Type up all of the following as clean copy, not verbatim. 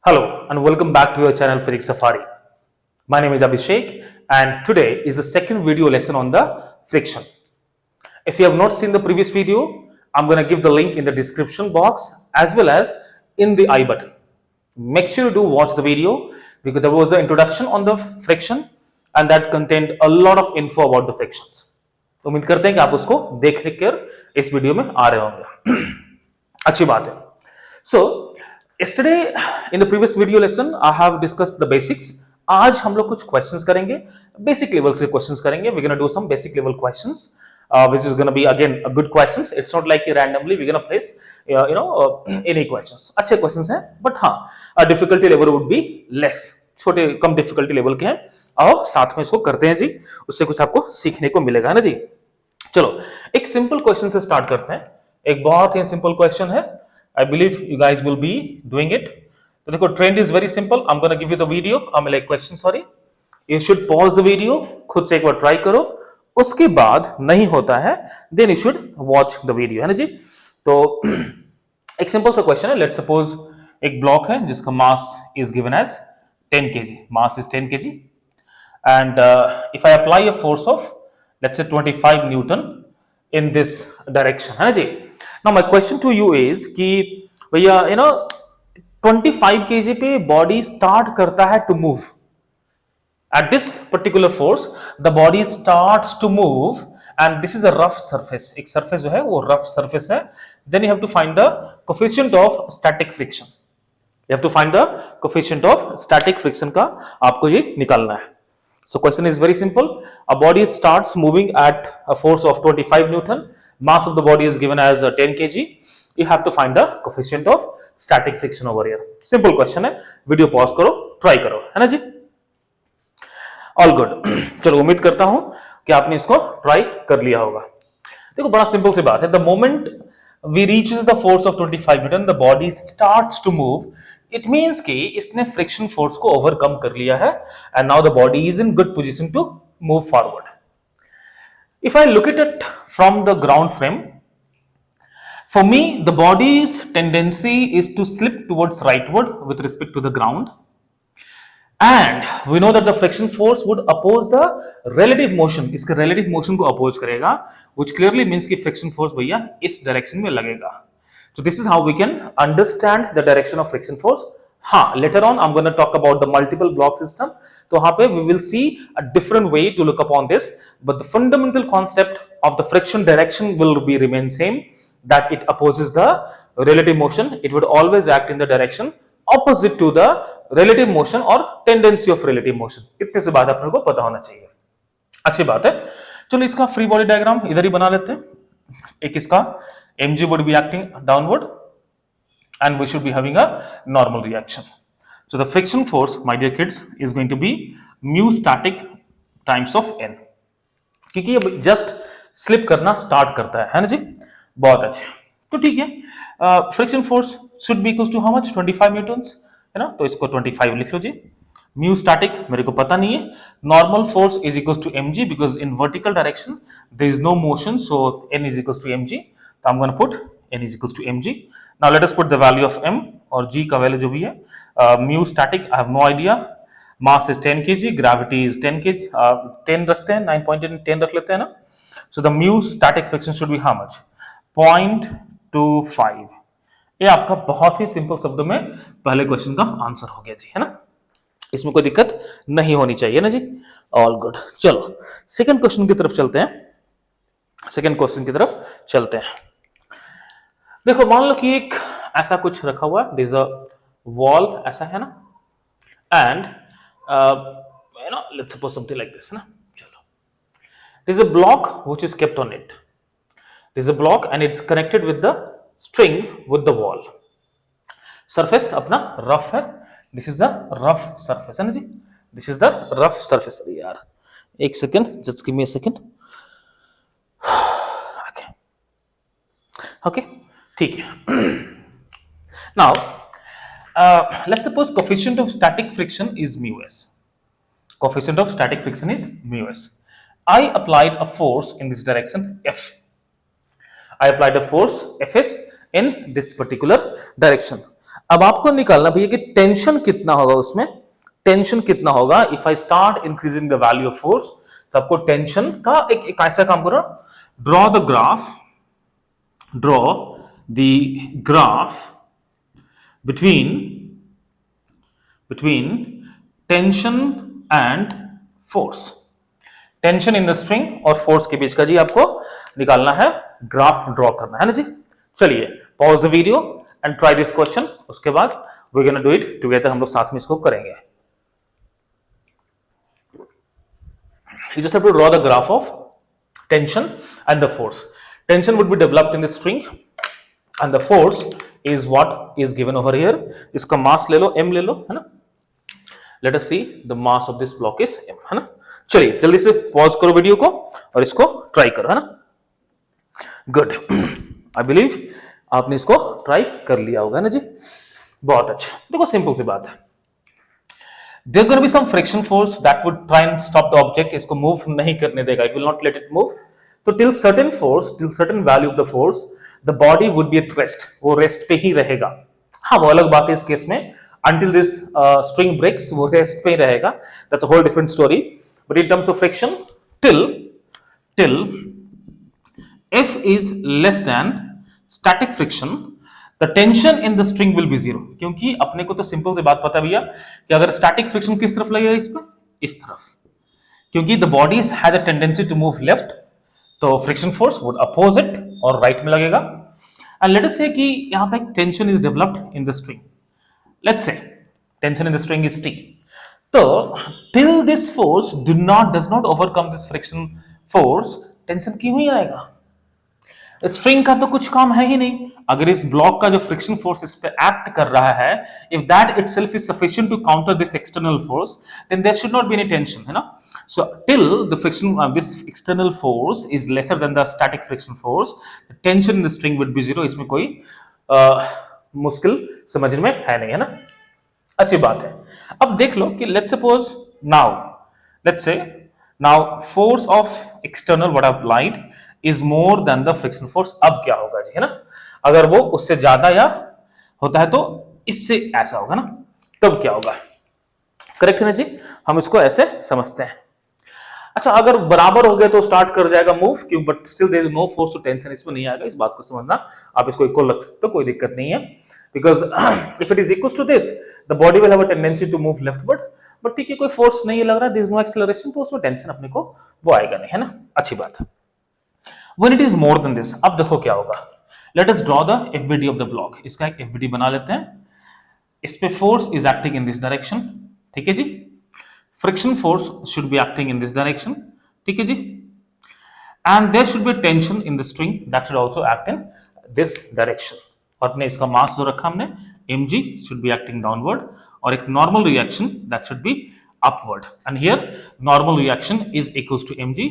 Hello and welcome back to your channel Physics Safari. My name is Abhishek and today is the second video lesson on the friction. If you have not seen the previous video, I'm going to give the link in the description box as well as in the I button. Make sure you do watch the video because there was an introduction on the friction and that contained a lot of info about the frictions. तो उम्मीद करते हैं कि आप उसको देख लिख कर इस वीडियो में आ रहे होंगे अच्छी बात है सो yesterday in the previous video lesson I have discussed the basics. आज हम लोग कुछ questions करेंगे basic levels के questions करेंगे. We're gonna do some basic level questions which is gonna be again a good questions. It's not like randomly we're gonna place any questions. अच्छे questions हैं but हाँ difficulty level would be less. छोटे कम difficulty level के हैं और साथ में इसको करते हैं जी उससे कुछ आपको सीखने को मिलेगा है ना जी. चलो एक simple question से start करते हैं. एक बहुत ही simple question है. I believe you guys will be doing it. तो देखो trend is very simple. I'm gonna give you the video. I'm like question sorry. You should pause the video. खुद से एक बार try करो. उसके बाद नहीं होता है then you should watch the video है ना जी. तो एक simple सा question है. Let's suppose एक block है जिसका mass is given as 10 kg. Mass is 10 kg. And if I apply a force of let's say 25 Newton in this direction है ना जी. Now my question to you is कि भैया 25 kg पे body start करता है to move. At this particular force, the body starts to move and this is a rough surface. एक surface जो है वो rough surface है. Then you have to find the coefficient of static friction. You have to find the coefficient of static friction का आपको ये निकालना है. So question is very simple. A body starts moving at a force of 25 Newton. Mass of the body is given as 10 kg. You have to find the coefficient of static friction over here. Simple question है. Video pause करो, try करो, है ना जी? All good. चलो उम्मीद करता हूँ कि आपने इसको try कर लिया होगा. देखो बड़ा simple सी बात है. The moment we reaches the force of 25 Newton, the body starts to move. It means कि इसने friction force को overcome कर लिया है and now the body is in good position to move forward. If I look at it from the ground frame, for me the body's tendency is to slip towards rightward with respect to the ground and we know that the friction force would oppose the relative motion. इसके relative motion को oppose करेगा which clearly means कि friction force भैया इस direction में लगेगा. So this is how we can understand the direction of friction force. हाँ, later on I'm going to talk about the multiple block system. तो यहाँ पे we will see a different way to look upon this, but the fundamental concept of the friction direction will be remain same. That it opposes the relative motion. It would always act in the direction opposite to the relative motion or tendency of relative motion. इतने से बात अपने को पता होना चाहिए. अच्छी बात है. चलो इसका free body diagram इधर ही बना लेते हैं. एक इसका mg would be acting downward and we should be having a normal reaction. So the friction force, my dear kids, is going to be mu static times of n. क्योंकि ये just slip करना start करता है ना जी? बहुत अच्छे. तो ठीक है. Friction force should be equals to how much? 25 newtons, है ना? तो इसको 25 लिख लो जी. Mu static मेरे को पता नहीं है. Normal force is equals to mg because in vertical direction there is no motion, so n is equals to mg. तो I'm going to put n is equals to mg. Now let us put the value of m और g का value जो भी है. Mu static I have no idea. Mass is 10 kg, gravity is 10 kg. 10 रखते हैं, 9.8 10 रख लेते हैं ना. So the mu static friction should be how much? 0.25. ये आपका बहुत ही सिंपल शब्दों में पहले क्वेश्चन का आंसर हो गया जी, है ना? इसमें कोई दिक्कत नहीं होनी चाहिए ना जी. All good. चलो सेकंड क्वेश्चन की तरफ चलते हैं. सेकंड क्वेश्चन की तरफ चलते हैं. देखो मान लो कि एक ऐसा कुछ रखा हुआ है. There's a wall ऐसा है ना. And let's suppose something like this ना. चलो. There's a block which is kept on it. There's a block and it's connected with the string with the wall. Surface अपना rough है. This is the rough surface है ना जी. This is the rough surface. अरे यार एक second, just give me a second. Okay. ठीक है. Now let's suppose coefficient of static friction is mu s. Coefficient of static friction is mu s. I applied a force in this direction F. I applied a force Fs in this particular direction. अब आपको निकालना भैया कि tension कितना होगा उसमें, tension कितना होगा if I start increasing the value of force. तो आपको टेंशन का एक ऐसा काम करो, draw the graph between tension and force। Tension in the string और फोर्स के बीच का जी आपको निकालना है, ग्राफ ड्रॉ करना है ना जी। चलिए pause the video and try this question, उसके बाद we gonna do it together, हम लोग साथ में इसको करेंगे। You just have to draw the graph of tension and the force. Tension would be developed in the string and the force is what is given over here. इसका mass ले लो, m ले लो, है ना। Let us see the mass of this block is m, है ना। चलिए जल्दी से पॉज करो वीडियो को और इसको ट्राई करो, है ना। गुड, आई बिलीव आपने इसको ट्राई कर लिया होगा ना जी, बहुत अच्छा। देखो सिंपल सी बात है, there going to be some friction force that would try and stop the object, इसको मूव नहीं करने देगा, it will not let it move। तो till certain force, till certain value of the force, the body would be at rest, वो rest पे ही रहेगा। हाँ वो अलग बात है इस केस में, until this string breaks वो रेस्ट पे ही रहेगा, that's a whole different story। but in terms of friction, till F is less than static friction, the tension in the string will be zero। क्योंकि अपने को तो simple सी बात पता भैया कि अगर स्टैटिक फ्रिक्शन किस तरफ लगेगा, इस पर, इस तरफ, क्योंकि the body has a tendency to move left, तो फ्रिक्शन फोर्स वुड अपोजिट और राइट में लगेगा। एंड लेट अस से कि यहां पे tension is developed in the string, let's say tension in the string is T। तो till this force does not overcome this friction force, tension क्यों ही आएगा, स्ट्रिंग का तो कुछ काम है ही नहीं। अगर इस ब्लॉक का जो फ्रिक्शन फोर्स इस पे एक्ट कर रहा है, if that itself is sufficient to counter this external force, then there should not be any tension, है ना। So till the friction this external force is lesser than the static friction force, the tension in the string would be zero. इसमें कोई मुश्किल समझने में है नहीं, है ना, अच्छी बात है। अब देख लो कि let's suppose now force of external what I applied is more than the friction force। अब क्या होगा जी, है ना, अगर वो उससे ज्यादा या होता है तो इससे ऐसा होगा ना, तब क्या होगा, करेक्ट है ना जी, हम इसको ऐसे समझते हैं। अच्छा अगर बराबर हो गए तो स्टार्ट कर जाएगा मूव, क्यों, but still there is no force, तो टेंशन इसमें नहीं आएगा, इस बात को समझना। आप इसको इक्वल रख सकते हो, कोई दिक्कत नहीं है, because if it is equal to this the body will have a tendency to move leftward, but ठीक है कोई फोर्स नहीं लग रहा, देयर इज नो एक्सेलरेशन, तो उसमें टेंशन अपने को वो आएगा नहीं, है ना, अच्छी बात है। When it is more than this, अब देखो क्या होगा, let us draw the FBD of the block। इसका एक FBD बना लेते हैं, इस पे force is acting in this direction, ठीक है जी, friction force should be acting in this direction, ठीक है जी, and there should be tension in the string that should also act in this direction. और अपने इसका मास जो रखा हमने mg should be acting downward, और एक normal reaction that should be upward, and here normal reaction is equals to mg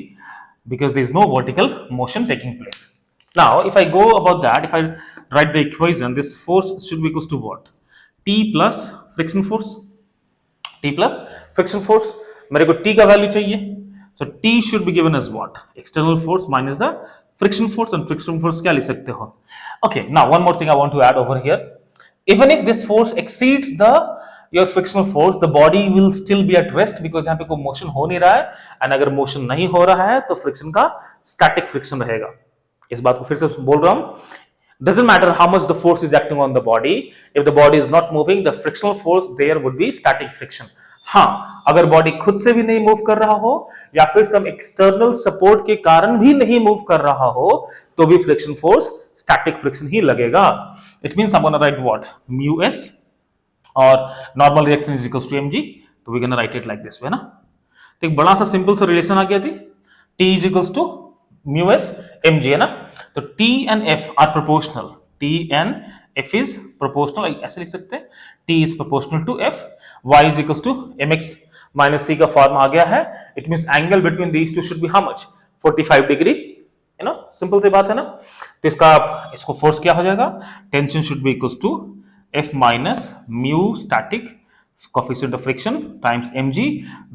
because there is no vertical motion taking place। Now if I go about that, if I write the equation, this force should be equals to what, T plus friction force, T plus friction force, मेरे को T का value चाहिए, so T should be given as what, external force minus the friction force, and friction force क्या लिख सकते हो। Okay, now one more thing I want to add over here, even if this force exceeds the your frictional force, the body will still be at rest because यहाँ पे कोई motion हो नहीं रहा है, एंड अगर मोशन नहीं हो रहा है तो फ्रिक्शन का स्टैटिक फ्रिक्शन रहेगा। इस बात को फिर से बोल रहा हूं, doesn't matter how much the force is acting on the body, if the body is not moving, the frictional force there would be static friction। हाँ अगर बॉडी खुद से भी नहीं मूव कर रहा हो या फिर some external support के कारण भी नहीं मूव कर रहा हो, तो भी फ्रिक्शन फोर्स स्टैटिक फ्रिक्शन ही लगेगा। It means I'm gonna write what, mu s और normal reaction is equals to mg, तो we can write it like this way ना। तो एक बड़ा सा सिंपल सा रिलेशन आ गया थी, T is equals to mu s mg, है ना। तो T and F are proportional, T and F is proportional, ऐसे लिख सकते हैं, T is proportional to F, Y is equals to mx minus c का फॉर्म आ गया है। It means angle between these two should be how much, 45 degree, है ना, सिंपल सी बात है ना। तो इसको फोर्स क्या हो जाएगा, tension should be equals to F minus mu static coefficient of friction times mg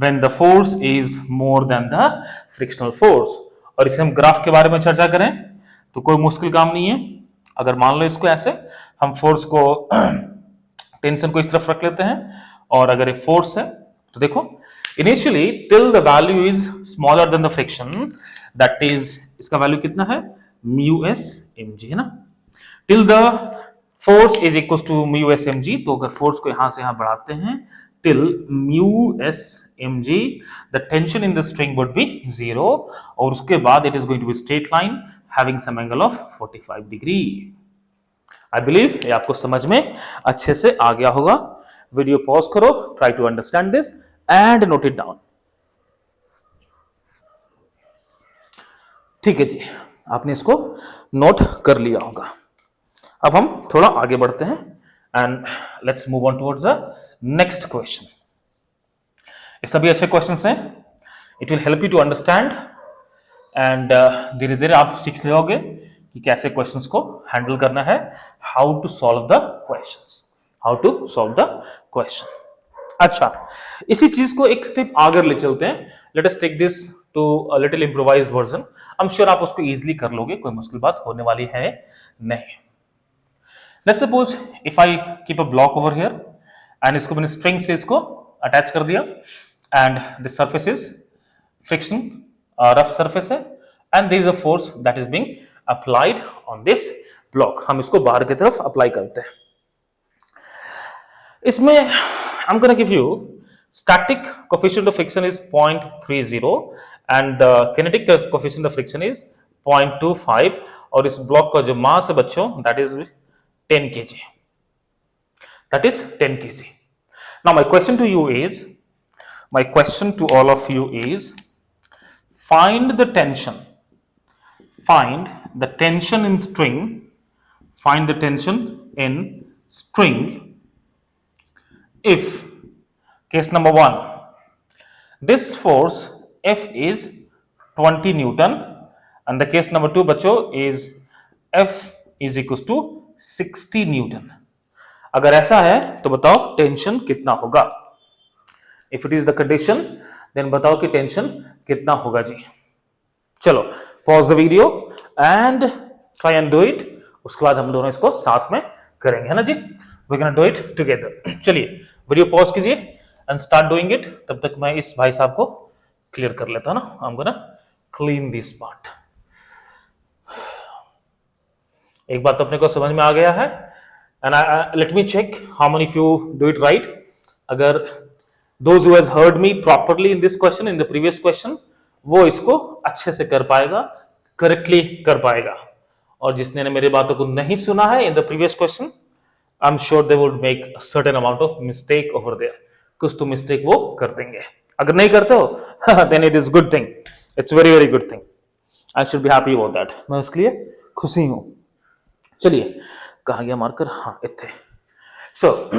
when the force is more than the frictional force। और इसे हम ग्राफ के बारे में चर्चा करें तो कोई मुश्किल काम नहीं है। अगर मान लो इसको ऐसे हम फोर्स को टेंशन को इस तरफ रख लेते हैं, और अगर ये फोर्स है तो देखो initially till the value is smaller than the friction, that is इसका वैल्यू कितना है म्यू एस एम जी, है ना, till the force is equal to mu s m g, तो अगर फोर्स को यहां से यहां बढ़ाते हैं till mu s mg the tension in the string would be 0, और उसके बाद it is going to be straight line having some angle of 45 degree. I believe ये आपको समझ में अच्छे से आ गया होगा. वीडियो पॉज करो, try to understand this and note it down. ठीक है जी, आपने इसको नोट कर लिया होगा. अब हम थोड़ा आगे बढ़ते हैं and let's move on towards the next question. ये सभी अच्छे क्वेश्चंस हैं. It will help you to understand and धीरे धीरे आप सीख जाओगे कि कैसे क्वेश्चंस को हैंडल करना है, how to solve the questions, how to solve the question. अच्छा, इसी चीज को एक स्टेप आगे ले चलते हैं. Let us take this to a little improvised version. I am sure आप उसको इजीली कर लोगे, कोई मुश्किल बात होने वाली है नहीं. Let's suppose if I keep a block over here and इसको मैंने string से इसको attach कर दिया and the surface is friction, rough surface है and there is a force that is being applied on this block. हम इसको बाहर की तरफ apply करते हैं. इसमें I'm gonna give you static coefficient of friction is 0.30 and the kinetic coefficient of friction is 0.25 और इस block का जो mass है बच्चों that is 10 kg. That is 10 kg. Now my question to you is, my question to all of you is, find the tension in string, find the tension in string if, case number 1, this force F is 20 Newton and the case number 2 बच्चों is F is equals to 60 newton. अगर ऐसा है तो बताओ tension कितना होगा. If it is the condition then बताओ कि टेंशन कितना होगा जी. चलो pause the video and try and do it. उसके बाद हम दोनों इसको साथ में करेंगे, है ना जी. We can do it together. चलिए वीडियो पॉज कीजिए एंड स्टार्ट डूइंग इट. तब तक मैं इस भाई साहब को क्लियर कर लेता हूं ना. I am gonna clean this part. एक बात तो अपने को समझ में आ गया है and let me check how many of you do it right. अगर those who has heard me properly in this question, in the previous question, वो इसको अच्छे से कर पाएगा, करेक्टली कर पाएगा. और जिसने ने मेरी बातों को नहीं सुना है in the previous question, I am sure they would make a certain amount of mistake over there. कुछ तो मिस्टेक वो कर देंगे. अगर नहीं करते हो then it is good thing, it's very very good thing. I should be happy about that. मैं उसके लिए खुशी हूं. चलिए कहा गया मार्कर, हाँ इतने. सो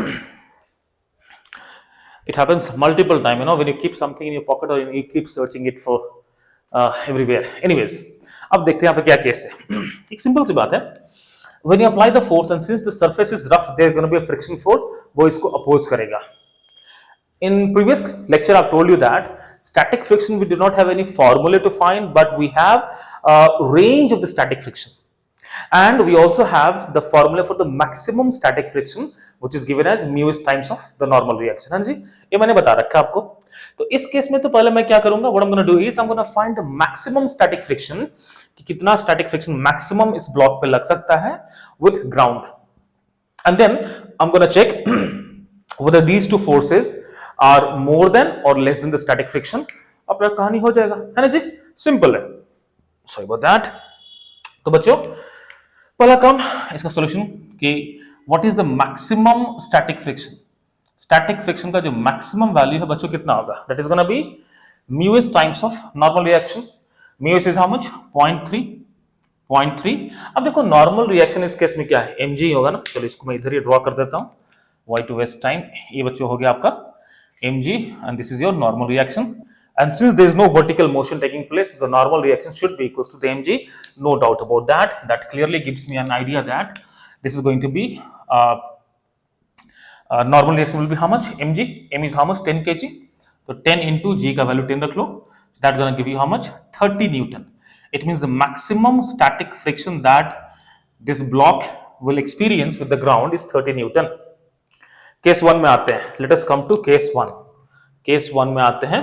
it happens multiple time, you know, when you keep something in your pocket or you keep searching it for everywhere. Anyways, अब देखते हैं यहाँ पे क्या केस है. एक सिंपल सी बात है. when you apply the force and since the surface is rough there is going to be a friction force, वो इसको अपोज करेगा. In previous lecture I've told you that static friction we do not have any formula to find, but we have a range of the static friction. And we also have the formula for the maximum static friction which is given as mu s times of the normal reaction. हाँ जी, ये मैंने बता रखा है आपको. तो इस case में तो पहले मैं क्या करूंगा, what I'm going to do is I'm going to find the maximum static friction, कि कितना static friction maximum इस ब्लॉक पे लग सकता है with ground. And then I'm going to check whether these two forces are more than or less than the static friction. अपना कहानी हो जाएगा, है ना जी. सिंपल है. Sorry about that. तो बच्चों पहला काम इसका सॉल्यूशन कि what is the maximum static friction. Static friction का जो मैक्सिमम वैल्यू है बच्चों कितना होगा, that is gonna B mu S times of normal reaction. Mu S is how much, 0.3. अब देखो नॉर्मल रिएक्शन इस केस में क्या है, mg होगा ना. चलो इसको मैं इधर ही ड्रॉ कर देता हूं, वाई टू वेस्ट टाइम. ये बच्चों हो गया आपका mg and this is your normal reaction. And since there is no vertical motion taking place, the normal reaction should be equals to the mg. No doubt about that. That clearly gives me an idea that this is going to be normal reaction will be how much, mg. m is how much, 10 kg. So 10 into g का value 10 रख लो. That gonna give you how much, 30 Newton. It means the maximum static friction that this block will experience with the ground is 30 Newton. Case one में आते हैं, let us come to case one. Case one में आते हैं,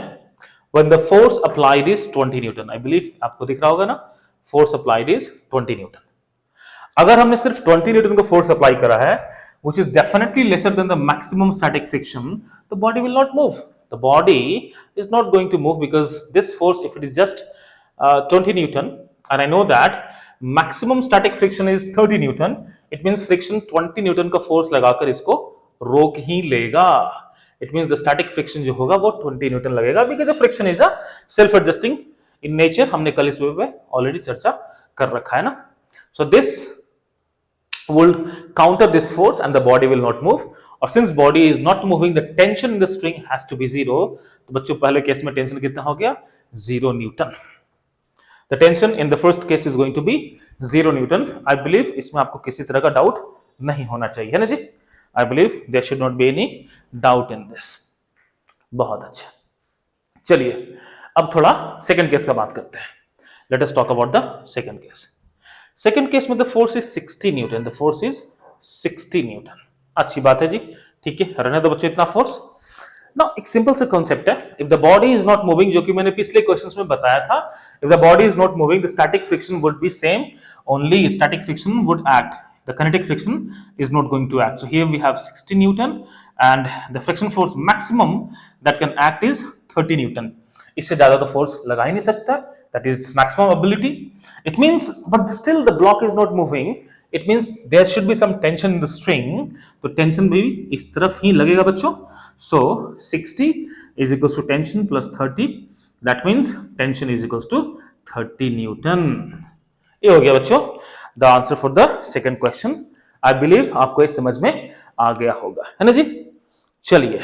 when the force applied is 20 newton. I believe आपको दिख रहा होगा ना, फोर्स अप्लाइड इज 20 न्यूटन। अगर हमने सिर्फ 20 न्यूटन को फोर्स अप्लाई करा है, which is definitely lesser than the maximum static friction, the body will not move. The body is not going to move because this force, if it is just 20 Newton, and I know that maximum static friction is 30 Newton, it means friction 20 Newton का force लगाकर इसको रोक ही लेगा। It means the static friction जो होगा वो 20 Newton लगेगा, because the friction is a self-adjusting in nature। हमने कल इस पे ऑलरेडी चर्चा कर रखा है ना। So this will counter this force and the body will not move, और since body is not moving, the tension in the string has to be zero। तो बच्चों पहले केस में टेंशन कितना हो गया, 0 Newton. The tension in the first case is going to be 0 Newton. I believe इसमें आपको किसी तरह का डाउट नहीं होना चाहिए, है ना जी। I believe there should not be any doubt in this। बहुत अच्छा, चलिए अब थोड़ा सेकंड केस का बात करते हैं। Let us talk about the second case। Second case में the force is 60 newton. The force is 60 newton. अच्छी बात है जी, ठीक है, रहने दो बच्चों इतना फोर्स। ना एक सिंपल सा कॉन्सेप्ट है, if the body is not moving, जो कि मैंने पिछले क्वेश्चंस में बताया था, if the body is not moving the static friction would be same, only static friction would act, the kinetic friction is not going to act। So here we have 60 Newton and the friction force maximum that can act is 30 Newton। इससे ज्यादा तो force लगा ही नहीं सकता, that is its maximum ability। It means, but still the block is not moving, it means there should be some tension in the string। तो tension भी इस तरफ ही लगेगा बच्चों। So 60 is equals to tension plus 30, that means tension is equals to 30 Newton। ये हो गया बच्चों the answer for the second question. I believe आपको ये समझ में आ गया होगा, है ना जी। चलिए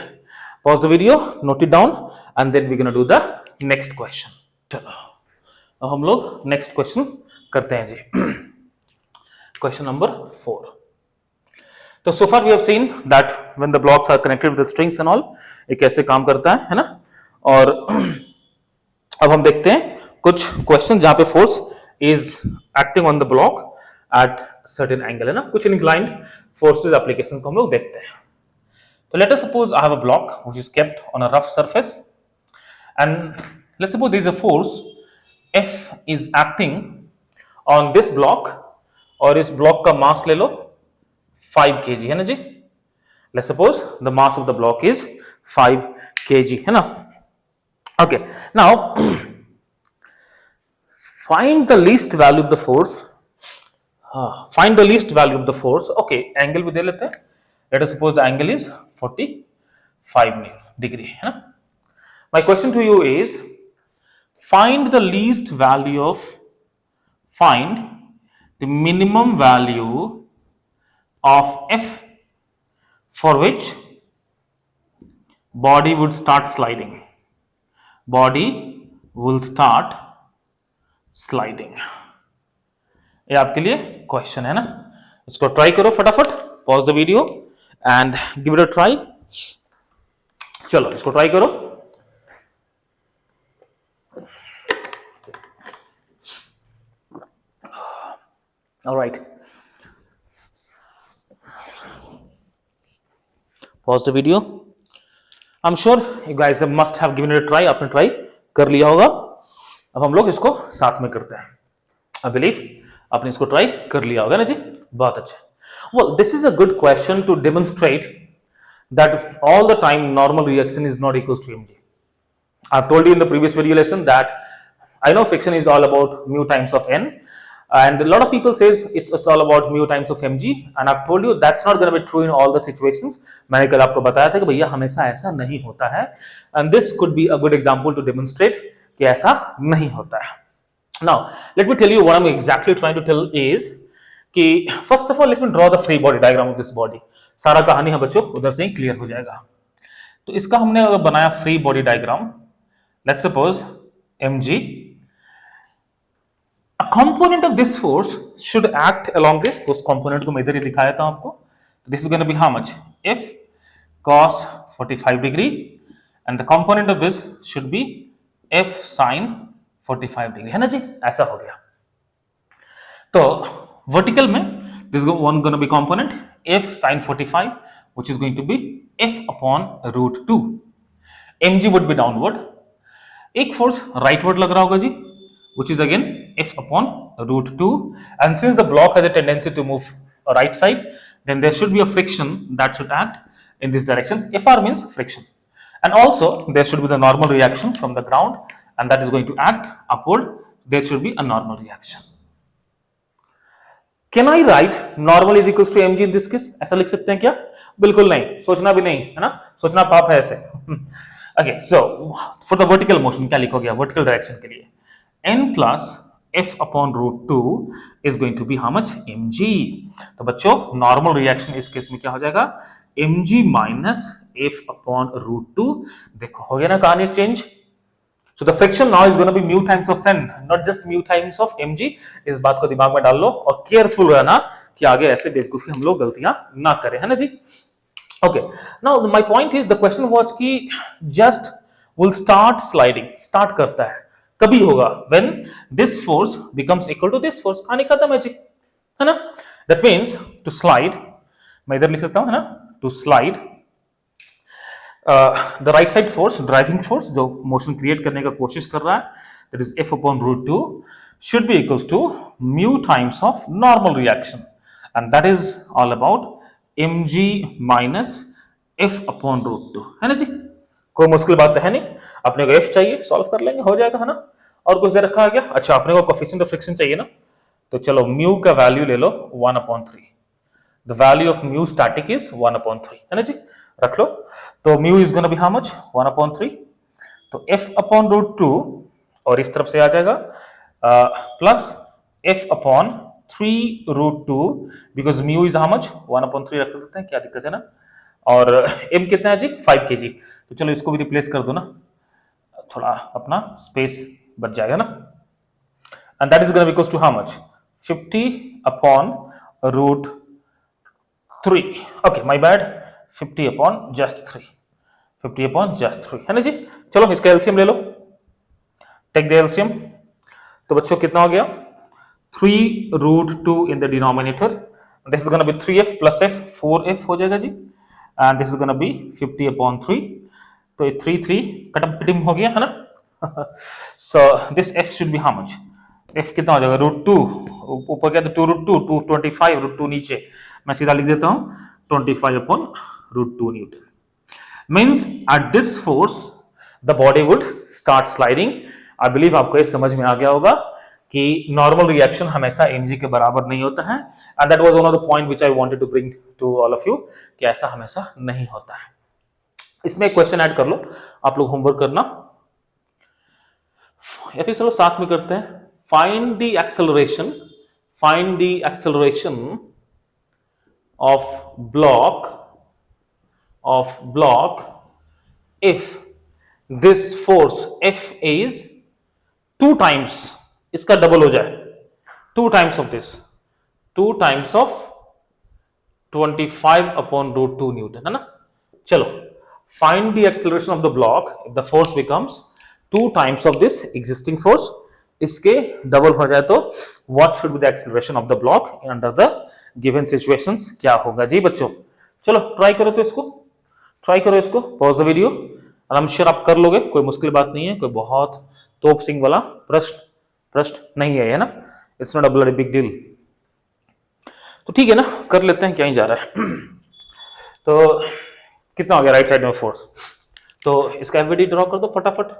pause the video, note it down and then we gonna do the next question. चलो अब हम लोग नेक्स्ट क्वेश्चन करते हैं जी। Question number 4। तो so far we have seen that when the blocks are connected with the strings and all, ये कैसे काम करता है ना। और अब हम देखते हैं कुछ क्वेश्चन जहां पे force is acting on the block at certain angle, है ना। कुछ इंक्लाइंड फोर्सेस एप्लीकेशन को हम लोग देखते हैं। तो let us suppose I have a block which is kept on a rough surface and let's suppose there is a force F is acting on this block, और इस ब्लॉक का मास ले लो 5 kg, है ना जी। Let's suppose the mass of the block is 5 kg, है ना। Okay, now find the least value of the force. Find the least value of the force. Okay, angle भी दे लेते हैं। Let us suppose the angle is 45 degree, है ना। My question to you is find the least value of, find the minimum value of F for which body would start sliding। Body will start sliding। ये आपके लिए question है ना, इसको try करो फटाफट। Pause the video and give it a try. चलो इसको ट्राई करो। All right, pause the video। I'm sure you guys must have given it a try। आपने ट्राई कर लिया होगा। अब हम लोग इसको साथ में करते हैं। I believe आपने इसको ट्राई कर लिया होगा ना जी, बहुत अच्छा। Well, this is a good question to demonstrate that all the time normal reaction is not equals to mg। I've told you in the previous video lesson that I know friction is all about mu times of n, and a lot of people says it's all about mu times of mg, and I've told you that's not going to be true in all the situations। मैंने कल आपको बताया था कि भैया हमेशा ऐसा नहीं होता है, and this could be a good example to demonstrate कि ऐसा नहीं होता है। Now let me tell you what I'm exactly trying to tell is कि first of all let me draw the free body diagram of this body। सारा कहानी है बच्चों उधर से ही क्लियर हो जाएगा। तो इसका हमने अगर बनाया free body diagram, let's suppose mg, a component of this force should act along this। तो उस component को मैं इधर ही दिखाया था आपको। This is going to be how much? F cos 45 degree, and the component of this should be F sin 45 degree, है ना जी। ऐसा हो गया। तो वर्टिकल में this one going to be component F sin 45, which is going to be F upon root 2. mg would be downward. एक force rightward लग रहा होगा जी, which is again F upon root 2. And since the block has a tendency to move right side, then there should be a friction that should act in this direction. Fr means friction. And also there should be the normal reaction from the ground, and that is going to act upward. There should be a normal reaction. Can I write normal is equals to mg in this case? ऐसा लिख सकते हैं क्या? बिल्कुल नहीं, सोचना भी नहीं है ना, सोचना पाप है ऐसे. Okay, so for the vertical motion क्या लिखोगे vertical direction के लिए? n plus f upon root 2 is going to be how much? mg. तो बच्चों normal reaction इस केस में क्या हो जाएगा? mg minus f upon root 2. देखो हो गया ना कहानी change. So the friction now is going to be mu times of n, not just mu times of mg. इस बात को दिमाग में डाल लो और केयरफुल रहना कि आगे ऐसे बेवकूफी हम लोग गलतियां ना करें, है ना जी. Okay, now my point is the question was कि just will start sliding, start करता है कभी होगा when this force becomes equal to this force. कहानी खत्म है जी, है ना. That means to slide, मैं इधर लिख सकता हूं है ना, to slide the right side force, driving force जो motion create करने का कोशिश कर रहा है, that is F upon root 2 should be equals to mu times of normal reaction, and that is all about mg minus f upon root 2, है ना जी. कोई मुश्किल बात है नहीं, अपने को f चाहिए, सॉल्व कर लेंगे, हो जाएगा, है ना. और कुछ देर रखा है क्या? अच्छा, अपने को कोफिशिएंट ऑफ फ्रिक्शन चाहिए ना, तो चलो म्यू का वैल्यू ले लो 1/3. The value of mu static is 1/3, है ना जी. रख लो. तो mu is gonna be how much? 1/3. तो f अपॉन रूट 2 और इस तरफ से आ जाएगा plus f upon 3 root 2, because mu is how much? 1/3 रख देते हैं, क्या दिक्कत है ना. और m कितना है जी? 5 kg. तो चलो इसको भी रिप्लेस कर दो ना, थोड़ा अपना स्पेस बच जाएगा ना. And that is gonna be equals to how much? 50 upon root 3. Okay, my bad, 50 upon just 3, 50 upon just 3, है ना जी. चलो इसका एलसीएम ले लो, टेक द एलसीएम. तो बच्चों कितना हो गया? 3 root 2 in the denominator. This is gonna be 3f plus f, 4f हो जाएगा जी. And this is gonna be 50 upon 3. तो 3 कटम पिटम हो गया, है ना. So this f should be how much? f कितना हो जाएगा? रूट 2 ऊपर क्या, तो 2 रूट 2, 225, रूट 2 नीचे. मैं सीधा लिख देता हूं 25 upon root 2 Newton. Means at this force the body would start sliding. I believe आपको ये समझ में आ गया होगा कि normal reaction हमेशा mg के बराबर नहीं होता है. And that was one of the point which I wanted to bring to all of you कि ऐसा हमेशा नहीं होता है. इसमें एक क्वेश्चन ऐड कर लो, आप लोग होमवर्क करना, या फिर चलो साथ में करते हैं. Find the acceleration of block if this force F is 2 times, इसका डबल हो जाए, 2 times of this, 2 times of 25 upon root 2 Newton, है ना. चलो, find the acceleration of the block if the force becomes 2 times of this existing force. इसके double हो जाए तो what should be the acceleration of the block under the given situations? क्या होगा जी बच्चों? चलो ट्राई करो, तो इसको ट्राई करो, इसको pause the video. I am sure आप कर लोगे, कोई मुश्किल बात नहीं है, कोई बहुत तोप सिंह वाला प्रश्न नहीं है ना. It's not a bloody big deal. तो ठीक है ना, कर लेते हैं, क्या ही जा रहा है. तो कितना हो गया राइट साइड में फोर्स? तो इसका एफवीडी ड्रॉ कर दो फटाफट.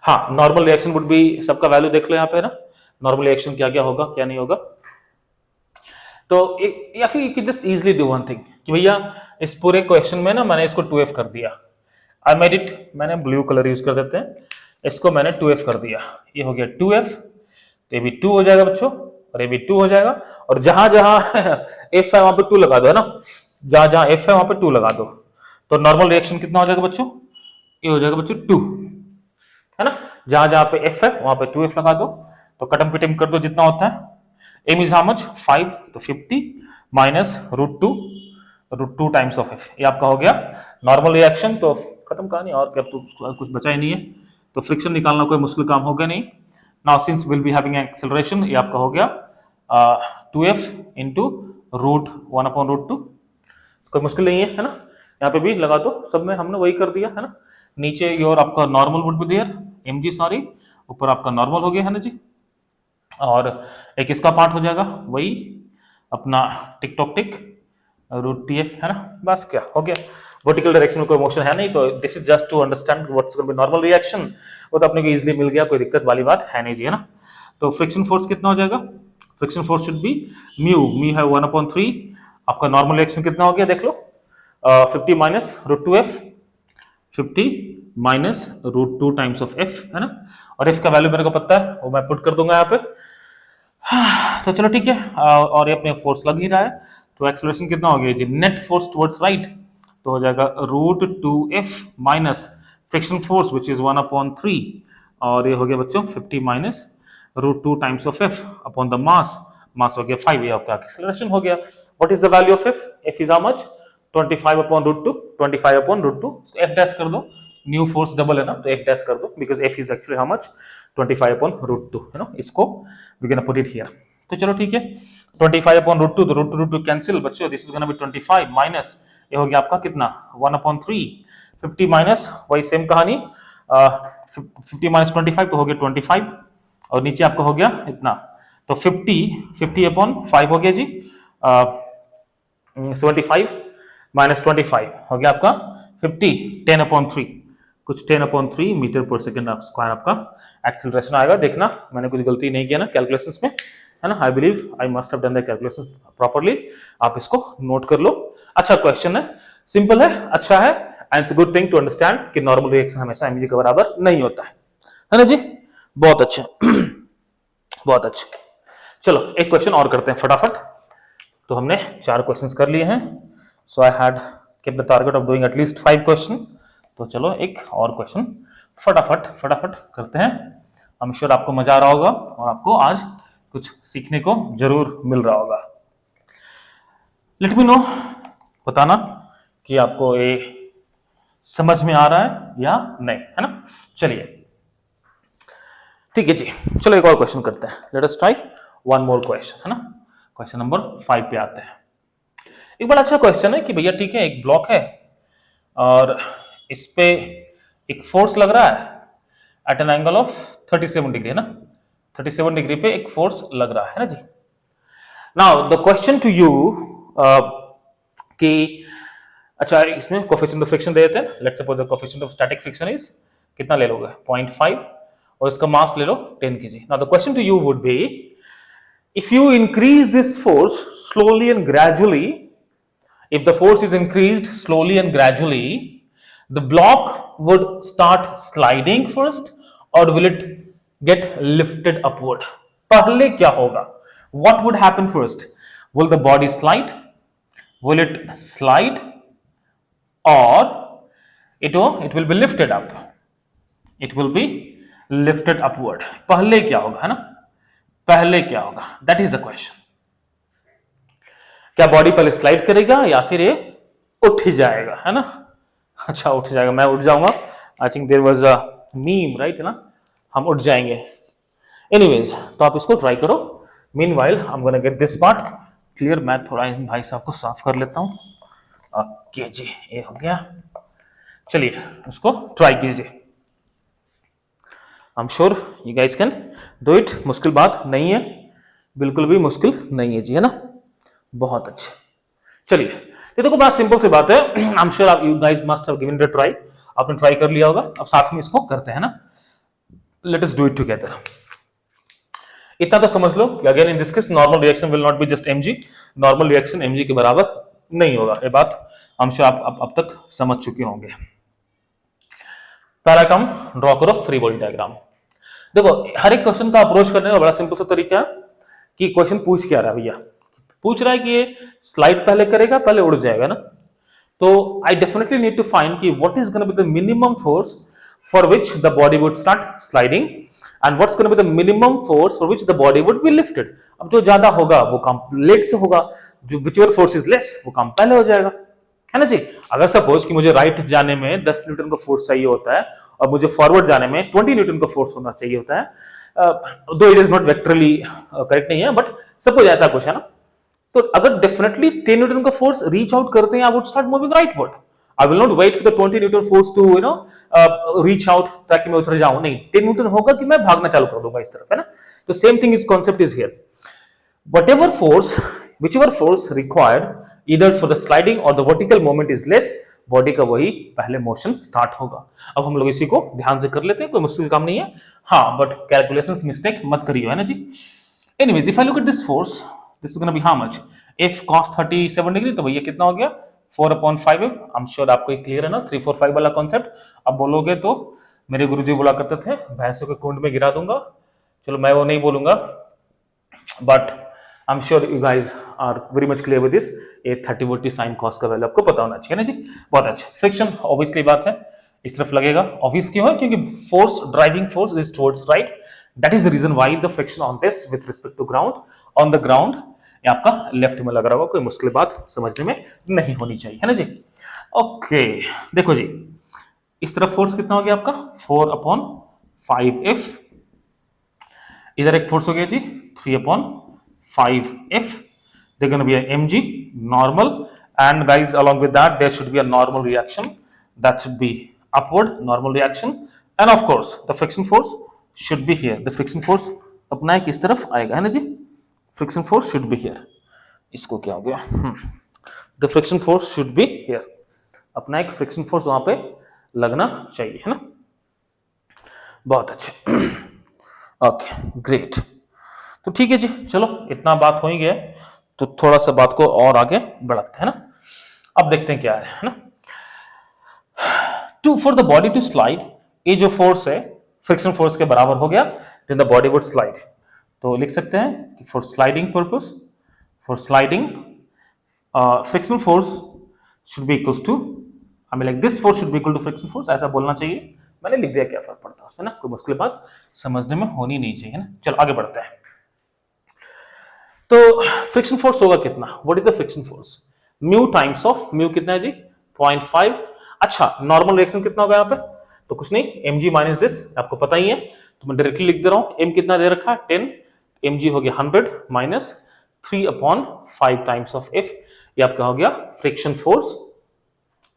हाँ, नॉर्मल रिएक्शन वुड बी, सबका वैल्यू देख लो यहाँ पे ना, नॉर्मल रिएक्शन क्या क्या होगा क्या नहीं होगा. तो या फिर you can just easily do one thing कि भैया इस पूरे क्वेश्चन में ना मैंने इसको 2f कर दिया. आई मेड इट, मैंने ब्लू कलर यूज कर देते हैं, इसको मैंने 2f कर दिया. ये हो गया 2f, तो ये भी 2 हो जाएगा बच्चों, और ये भी 2 हो जाएगा. और जहां जहां f है वहां पे 2 लगा दो, है ना. जहां जहां f है वहां पे 2 लगा दो. तो नॉर्मल रिएक्शन कितना हो जाएगा बच्चों? ये हो जाएगा बच्चों 2, है ना. जहां जहां पे f है वहां पे 2f लगा दो. तो कटम पिटम कर दो जितना होता है. m is how much? 5, तो 50 minus root 2 times of f. ये आपका हो गया नॉर्मल रिएक्शन. तो खत्म कहानी, और क्या, तो कुछ बचा ही नहीं है. तो फ्रिक्शन निकालना कोई मुश्किल काम होगा नहीं. Now since will be having acceleration, ये आपका हो गया 2f इंटू रूट 1/√2. कोई मुश्किल नहीं है ना। यहाँ पे भी लगा दो, सब में हमने वही कर दिया है ना। नीचे योर आपका normal would be there, mg sorry, ऊपर आपका नॉर्मल हो गया है ना जी। और एक इसका पार्ट हो जाएगा वही अपना tick tock tick root T F है ना, बस क्या हो गया। वर्टिकल डायरेक्शन में कोई मोशन है नहीं, तो this is just to understand what's going to be normal reaction. वो तो अपने को इजीली मिल गया, कोई दिक्कत वाली बात है नहीं जी, है ना। तो फ्रिक्शन फोर्स कितना हो जाएगा, friction force should be mu है 1/3। आपका नॉर्मल रिएक्शन कितना हो गया देख लो, 50 minus root two F, 50 minus root two times of F है ना। और एफ का वैल्यू मेरे को पता है, वो मैं पुट कर दूंगा यहाँ पे। तो चलो ठीक है, और ये अपने फोर्स लग ही रहा है, तो एक्सेलरेशन कितना हो गया जी, नेट फोर्स टुवर्ड्स राइट, तो हो जाएगा root two F minus friction force which is 1/3, और ये हो गया बच्चों 50 minus root two times of F upon the mass, mass हो गया 5, ये आपका एक्सेलरेशन हो गया। What is the value of F, F is how much 25/√2, 25/√2, F dash कर दो, न्यू फोर्स डबल है ना, तो एफ डैश कर दो because F is actually how much 25/√2 है ना। इसको we can put it here. तो चलो ठीक है, 25/√2, तो √2 कैंसिल बच्चों, this is gonna be 25 minus ये हो गया आपका कितना 1/3, 50 माइनस वही सेम कहानी 50 माइनस 25 तो हो गया 25, और नीचे आपका हो गया इतना, तो 50/5 हो गया जी, 75 माइनस 25 हो गया आपका 50, 10/3, कुछ 10/3 मीटर पर सेकेंड स्क्वायर आपका एक्सेलरेशन आएगा। देखना मैंने कुछ गलती नहीं किया ना कैलकुलेशंस में, है ना। I believe I must have done the calculation properly, आप इसको नोट कर लो। अच्छा क्वेश्चन है, सिंपल है, अच्छा है, and it's a good thing to understand कि नॉर्मल रिएक्शन हमेशा mg के बराबर नहीं होता है ना जी। बहुत अच्छे बहुत अच्छे। चलो एक क्वेश्चन और करते हैं फटाफट। तो हमने 4 क्वेश्चंस कर लिए हैं, so I had kept the target of doing at least 5 question. तो चलो एक और क्वेश्चन फटाफट करते हैं। आई एम श्योर आपको मजा आ रहा होगा और आपको आज कुछ सीखने को जरूर मिल रहा होगा। लेट मी नो, बताना कि आपको ये समझ में आ रहा है या नहीं, है ना। चलिए ठीक है जी, चलो एक और क्वेश्चन करते हैं। लेट अस ट्राई वन मोर क्वेश्चन, है ना। क्वेश्चन नंबर 5 पे आते हैं। एक बड़ा अच्छा क्वेश्चन है कि भैया ठीक है, एक ब्लॉक है और इस पे एक फोर्स लग रहा है at an angle of 37 degree, है ना। 37 डिग्री पे एक फोर्स लग रहा है ना जी। Now the question to you कि अच्छा इसमें कोएफिशिएंट ऑफ फ्रिक्शन दे देते हैं। Let's suppose the coefficient of static friction is कितना ले लोगे 0.5 और इसका मास ले लो 10 kg। Now the question to you would be if you increase this force slowly and gradually, if the force is increased slowly and gradually, the block would start sliding first or will it get lifted upward? पहले क्या होगा? What would happen first? Will the body slide? Will it slide or it will be lifted up? It will be lifted upward. पहले क्या होगा, है ना? पहले क्या होगा, दैट इज द क्वेश्चन। क्या बॉडी पहले स्लाइड करेगा या फिर ये उठ ही जाएगा, है ना। अच्छा उठ जाएगा, मैं उठ जाऊंगा। I think there was a meme right, है ना, हम उठ जाएंगे। एनीवेज तो आप इसको ट्राई करो। Meanwhile I am gonna get this part clear. मैं थोड़ा इन भाई साहब को साफ कर लेता हूं। ओके जी, ये हो गया। चलिए उसको ट्राई कीजिए। आई am sure you guys can do it. मुश्किल बात नहीं है, बिल्कुल भी मुश्किल नहीं है जी, है ना। बहुत अच्छे। चलिए ये देखो बड़ा सिंपल सी बात है। आई एम श्योर आप you guys must have given it a try. आपने ट्राई कर लिया होगा, अब साथ में इसको करते हैं ना। Let us do it together. इतना तो समझ लो कि again in this case normal reaction will not be just mg। Normal reaction mg के बराबर नहीं होगा, ये बात आई एम श्योर आप अब तक समझ चुके होंगे। पहला काम ड्रॉ करो फ्री बॉडी डायग्राम। देखो हर एक क्वेश्चन का अप्रोच करने का बड़ा सिंपल सा तरीका है कि क्वेश्चन पूछ क्या रहा है। भैया पूछ रहा है कि ये स्लाइड पहले करेगा पहले उड़ जाएगा ना। तो I definitely need to find कि what is gonna be the minimum force for which the body would start sliding and what's gonna be the minimum force for which the body would be lifted. अब जो ज्यादा होगा वो काम late से होगा, जो व्हिचएवर फोर्स इज लेस वो काम पहले हो जाएगा, है ना जी। अगर सपोज कि मुझे राइट जाने में 10 न्यूटन का फोर्स चाहिए होता है और मुझे फॉरवर्ड जाने में 20 न्यूटन का फोर्स होना चाहिए होता है, दो it is not vectorially correct नहीं है, बट सपोज ऐसा कुछ है ना। तो अगर डेफिनेटली 10 न्यूटन का फोर्स रीच आउट करते हैं, I would start moving rightward. I will not wait for the 20 newton force to reach out ताकि मैं उधर जाऊं, नहीं, 10 न्यूटन होगा कि मैं भागना चालू कर दूंगा इस तरफ, है ना। तो same thing is concept is here, whatever force, whichever force required either for the sliding or the vertical movement is less, body का वही पहले मोशन स्टार्ट होगा। अब हम लोग इसी को ध्यान से कर लेते हैं, कोई मुश्किल काम नहीं है, हाँ, बट कैलकुलेशंस मिस्टेक मत करियो, है ना जी। Anyways, if I look at this force, this is gonna be how much, f cos 37 degree, तो भैया कितना हो गया 4/5f। आई एम श्योर आपको क्लियर है ना 3 4 5 वाला कॉन्सेप्ट। अब बोलोगे तो मेरे गुरुजी बोला करते थे भैंसों के कुंड में गिरा दूंगा, चलो मैं वो नहीं बोलूंगा, but I'm sure you guys are very much clear with this। ये 30/40 sin cos का वैल्यू आपको पता होना चाहिए ना जी। बहुत अच्छा। फ्रिक्शन ऑब्वियसली बात है इस तरफ लगेगा, ऑब्वियस क्यों है, क्योंकि force, driving force is towards right, that is the reason why the friction on this with respect to ground, on the ground ये आपका लेफ्ट में लग रहा होगा, कोई मुश्किल बात समझने में नहीं होनी चाहिए, है ना जी। ओके, देखो जी, इस तरफ फोर्स कितना हो गया आपका 4/5f, इधर एक फोर्स हो गया जी 3/5f, they're going to be a mg normal, and guys along with that there should be a normal reaction, that should be upward normal reaction, and of course the friction force should be here, the friction force अपना एक इस तरफ आएगा, है ना जी, friction force should be here, इसको क्या हो गया the friction force should be here, अपना एक friction force वहां पे लगना चाहिए, है ना। बहुत अच्छे, ओके ग्रेट। तो ठीक है जी, चलो इतना बात हो ही गया, तो थोड़ा सा बात को और आगे बढ़ाते हैं ना। अब देखते हैं क्या है ना। To for the body to slide, ये जो फोर्स है फ्रिक्शन फोर्स के बराबर हो गया, then the body would slide. तो लिख सकते हैं for sliding purpose, for sliding friction force should be equal to, I mean like this force should be equal to friction force, ऐसा बोलना चाहिए, मैंने लिख दिया, क्या फर्क पड़ता है उसमें ना, कोई मुश्किल बात समझने में होनी नहीं चाहिए ना। चलो आगे बढ़ते हैं। तो फ्रिक्शन फोर्स होगा कितना, what is the friction force, mu times of, mu कितना है जी 0.5। अच्छा, नॉर्मल रिएक्शन कितना होगा यहाँ पे, तो कुछ नहीं, mg माइनस दिस, आपको पता ही है, तो मैं डायरेक्टली लिख दे रहा हूं, m कितना दे रखा है 10, mg हो गया 100 माइनस 3/5 टाइम्स ऑफ f, ये आपका हो गया friction force,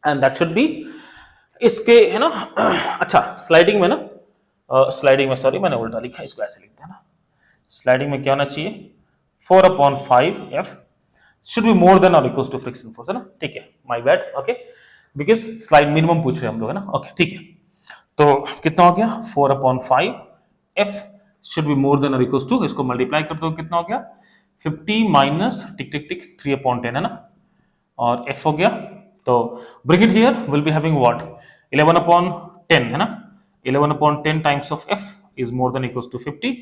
and that should B इसके, है ना। अच्छा, स्लाइडिंग में ना, स्लाइडिंग में सॉरी मैंने उल्टा लिखा, इसको ऐसे लिखते हैं ना, स्लाइडिंग में क्या होना चाहिए 4/5f should be more than or equals to friction force, है ना, ठीक है, my bad, okay, because slide minimum पूछ रहे हैं हम लोग, है ना, ओके ठीक है। तो कितना हो गया 4/5f should be more than or equals to, इसको मल्टीप्लाई कर दो, कितना हो गया 50 माइनस टिक टिक टिक 3/10, है ना, और f हो गया, तो bring it here, will be having what 11/10, है ना, 11/10 times of f is more than or equals to 50,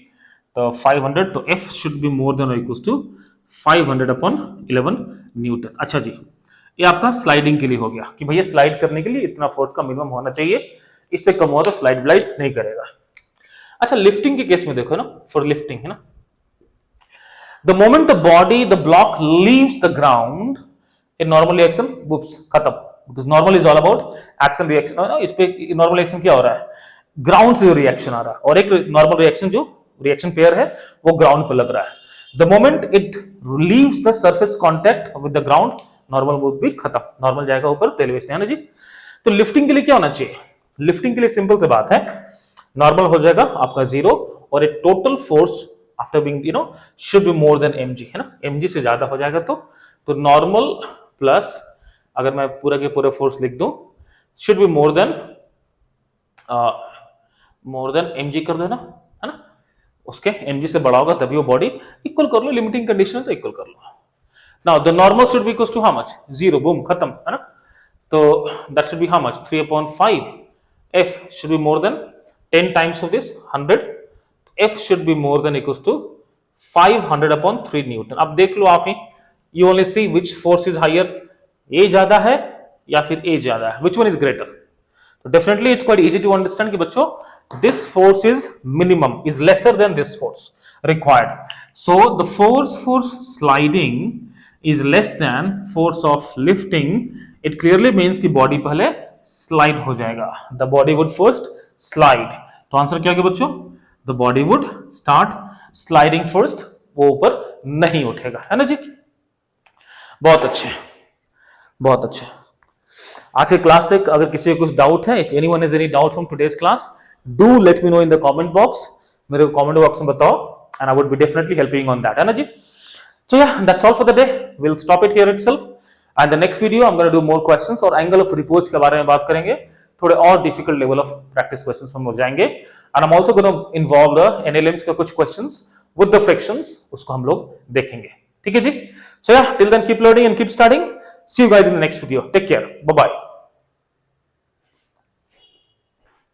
तो 500, तो f should be more than or equals to 500/11 Newton. अच्छा जी, ये आपका स्लाइडिंग के लिए हो गया कि भैया स्लाइड करने के लिए इतना फोर्स का मिनिमम होना चाहिए, इससे कम हुआ तो स्लाइड ब्लाइड नहीं करेगा। अच्छा, लिफ्टिंग के केस में देखो ना, फॉर लिफ्टिंग, है ना, the moment the body the block leaves the ground in normal reaction, बुप्स खत्म, because normal is all about action reaction, इस पे नॉर्मल रिएक्शन क्या हो रहा है, ग्राउंड से रिएक्शन आ रहा है, और एक नॉर्मल रिएक्शन जो रिएक्शन पेयर है वो ग्राउंड पर लग रहा है। The moment it leaves the surface contact with the ground, normal वो भी खत्म, नॉर्मल जाएगा ऊपर, तेल वेस्ट नहीं, है ना जी। तो लिफ्टिंग के लिए क्या होना चाहिए, लिफ्टिंग के लिए सिंपल सी बात है, नॉर्मल हो जाएगा आपका 0, और एक total force after being should be more than mg, है ना, mg से ज्यादा हो जाएगा तो नॉर्मल प्लस, अगर मैं पूरा के पूरे फोर्स लिख दूं, should be more than mg कर देना, है ना, उसके mg से बड़ा होगा तभी वो बॉडी, इक्वल कर लो, लिमिटिंग कंडीशन है तो इक्वल कर लो। Now the normal should be equal to how much 0, boom खत्म, है ना, तो that should be how much 3/5, f should be more than 10 times of this 100, f should be more than equals to 500/3 Newton. अब देख लो आप ही, you only see which force is higher, a ज्यादा है या फिर a ज्यादा है, which one is greater, so definitely it's quite easy to understand कि बच्चों this force is minimum, is lesser than this force required, so the force for sliding is less than force of lifting, it clearly means कि body पहले slide हो जाएगा, the body would first slide, तो answer क्या होगा बच्चों, the body would start sliding first, वो ऊपर नहीं उठेगा, है ना जी। बहुत अच्छे, बहुत अच्छे। आज के क्लास से अगर किसी को कुछ डाउट है, if anyone has any doubt from today's class, do let me know in the comment box. मेरे को कमेंट बॉक्स में बताओ and I would be definitely helping on that, है ना जी। So yeah, that's all for the day. We'll stop it here itself. And the next video, I'm going to do more questions और angle of reports के बारे में बात करेंगे। थोड़े और difficult level of practice questions हम हो जाएंगे। And I'm also going to involve the NLMs का कुछ questions with the frictions, उसको हम लोग देखेंगे। ठीक है जी? So yeah, till then keep learning and keep studying. See you guys in the next video. Take care. Bye bye.